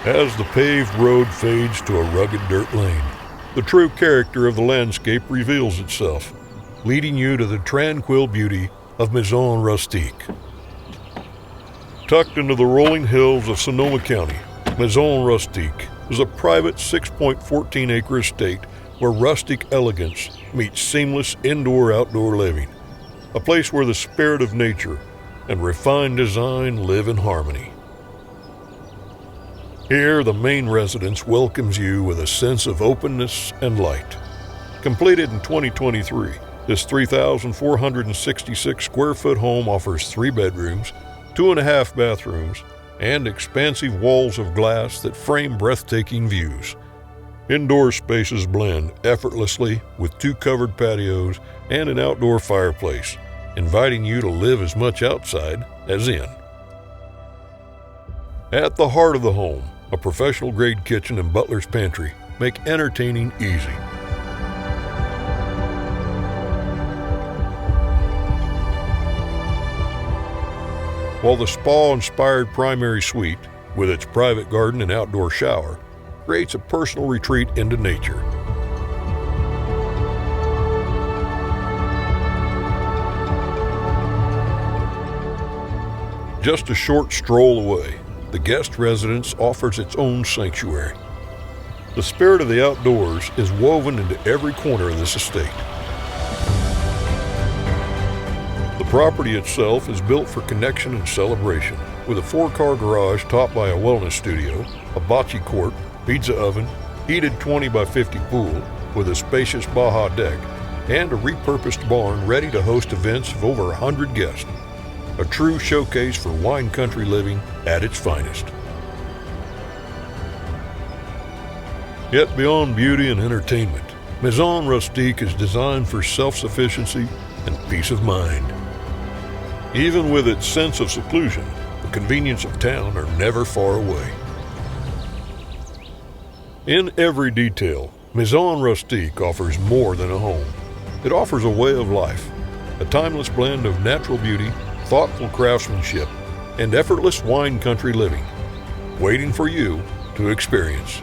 As the paved road fades to a rugged dirt lane, the true character of the landscape reveals itself, leading you to the tranquil beauty of Maison Rustique. Tucked into the rolling hills of Sonoma County, Maison Rustique is a private 6.14-acre estate where rustic elegance meets seamless indoor-outdoor living, a place where the spirit of nature and refined design live in harmony. Here, the main residence welcomes you with a sense of openness and light. Completed in 2023, this 3,466 square foot home offers 3 bedrooms, 2.5 bathrooms, and expansive walls of glass that frame breathtaking views. Indoor spaces blend effortlessly with 2 covered patios and an outdoor fireplace, inviting you to live as much outside as in. At the heart of the home, a professional-grade kitchen and butler's pantry make entertaining easy. While the spa-inspired primary suite, with its private garden and outdoor shower, creates a personal retreat into nature. Just a short stroll away, the guest residence offers its own sanctuary. The spirit of the outdoors is woven into every corner of this estate. The property itself is built for connection and celebration, with a 4-car garage topped by a wellness studio, a bocce court, pizza oven, heated 20 by 50 pool with a spacious Baja deck, and a repurposed barn ready to host events of over 100 guests. A true showcase for wine country living at its finest. Yet beyond beauty and entertainment, Maison Rustique is designed for self-sufficiency and peace of mind. Even with its sense of seclusion, the convenience of town are never far away. In every detail, Maison Rustique offers more than a home. It offers a way of life, a timeless blend of natural beauty, thoughtful craftsmanship, and effortless wine country living, waiting for you to experience.